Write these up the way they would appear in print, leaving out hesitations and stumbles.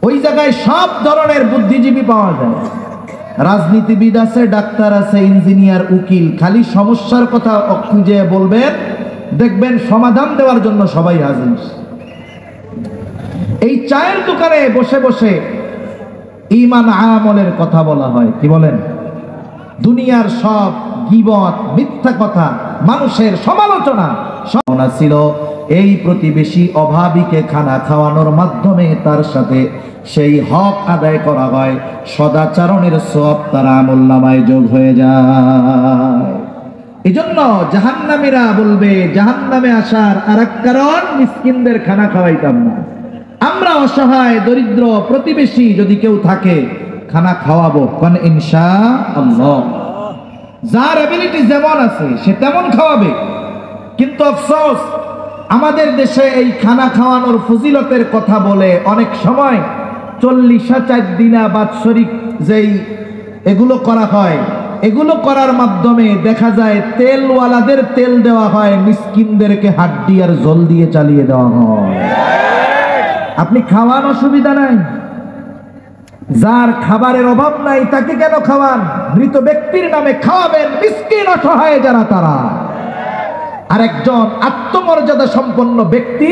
ওই জায়গায় সব ধরনের বুদ্ধিজীবী পাওয়া যায়, রাজনীতিবিদ আছে, ডাক্তার আছে, ইঞ্জিনিয়ার, উকিল। খালি সমস্যার কথা খুঁজে বলবেন, দেখবেন সমাধান দেওয়ার জন্য সবাই হাজির। এই চায়ের দোকানে বসে বসে ঈমান আমলের কথা বলা হয়, কি বলেন? দুনিয়ার সব গীবত, মিথ্যা কথা, মানুষের সমালোচনা ছিল। এই প্রতিবেশী অভাবীকে খানা খাওয়ানোর মাধ্যমে তার সাথে সেই হক আদায় করা হয়, সদাচরণের সওয়াব তার আমলনামায় যোগ হয়ে যায়। এজন্য জাহান্নামীরা বলবে, জাহান্নামে আসার আরেক কারণ মিসকিনদের খানা খাওয়াইতাম না। আমরা অসহায় দরিদ্র প্রতিবেশী যদি কেউ থাকে, খানা খাওয়াবো, কোন ইনশাআল্লাহ। যার এবিলিটি যেমন আছে সে তেমন খাওয়াবে। কিন্তু আফসোস, আমাদের দেশে এই খানা খাওয়ানোর ফজিলতের কথা বলে অনেক সময় 40 দিনা বাৎসরিক যেই এগুলো করা হয়, এগুলো করার মাধ্যমে দেখা যায় তেলওয়ালাদের তেল দেওয়া হয়, মিসকিনদেরকে হাড্ডি আর জল দিয়ে চালিয়ে দেওয়া হয়। আপনি খাওয়ান, অসুবিধা নাই, যার খাবারের অভাব নাই তাকে কেন খাওয়ান? মৃত ব্যক্তির নামে খাওয়াবেন, মিসকিন অসহায় যারা তারা। আর একজন আত্মমর্যাদা সম্পন্ন ব্যক্তি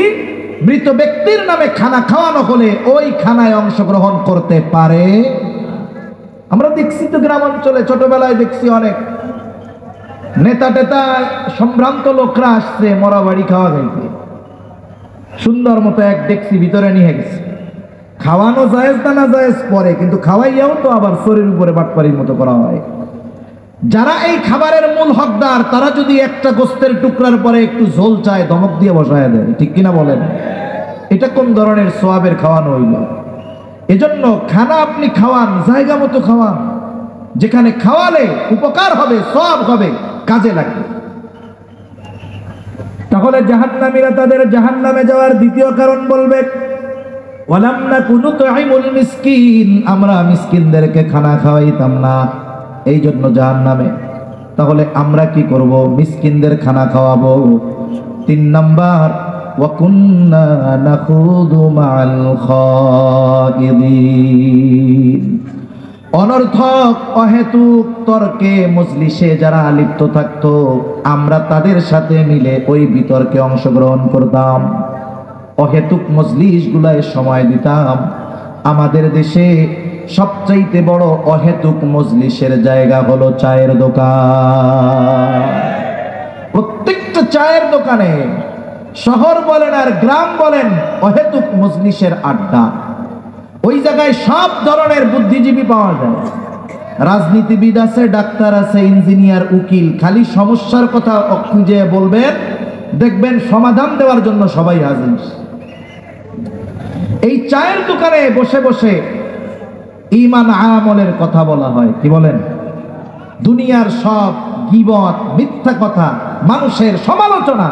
মৃত ব্যক্তির নামে খানা খাওয়ানো হলে ওই খানায় অংশগ্রহণ করতে পারে। আমরা দেখছি তো গ্রামাঞ্চলে, ছোটবেলায় দেখছি অনেক নেতা টেতা সম্ভ্রান্ত লোকরা আসছে মরা বাড়ি খাওয়া খাইতে, সুন্দর মতো এক ডেকসি ভিতরে নিয়ে গেছে। খাওয়ানো জায়েজ না না জায়েজ পরে, কিন্তু খাওয়াইয়াও তো আবার শরীর উপরে বাটপাড়ির মতো করা হয়। যারা এই খাবারের মূল হকদার, তারা যদি একটা গোস্তের টুকরার পরে একটু ঝোল চায়, ধমক দিয়ে বসায় দেয়, ঠিক কিনা বলেন? এটা কোন ধরনের সোয়াবের খাওয়ানো হইল? এজন্য খানা আপনি খাওয়ান, জায়গা মতো খাওয়ান, যেখানে খাওয়ালে উপকার হবে, সওয়াব হবে, কাজে লাগবে। তাহলে জাহান্নামীরা তাদের জাহান্নামে যাওয়ার দ্বিতীয় কারণ বলবে, ওয়ালাম নাকু নুতঈমুল মিসকিন, আমরা মিসকিনদেরকে খানা খাওয়াইতাম না, এই জন্য জাহান্নামে। তাহলে আমরা কি করব? মিসকিনদের খানা খাওয়াবো। 3 নাম্বার, ওয়া কুন্না নাখুদু মাআল খাইদিন, অনর্থক অহেতুক তর্কে মজলিসে যারা লিপ্ত থাকতো, আমরা তাদের সাথে মিলে ওই বিতর্কে অংশগ্রহণ করতাম, অহেতুক মজলিসগুলায় সময় দিতাম। আমাদের দেশে সবচাইতে বড় অহেতুক মজলিসের জায়গা হলো চায়ের দোকান। প্রত্যেকটা চায়ের দোকানে, শহর বলেন আর গ্রাম বলেন, অহেতুক মজলিসের আড্ডা। ওই জায়গায় সব ধরনের বুদ্ধিজীবী পাওয়া যায়, রাজনীতিবিদ আছে, ডাক্তার আছে, ইঞ্জিনিয়ার, উকিল। খালি সমস্যার কথা খুঁজে বলবেন, দেখবেন সমাধান দেওয়ার জন্য সবাই হাজির। এই চায়ের দোকানে বসে বসে ঈমান আমলের কথা বলা হয়, কি বলেন? দুনিয়ার সব গীবত, মিথ্যা কথা, মানুষের সমালোচনা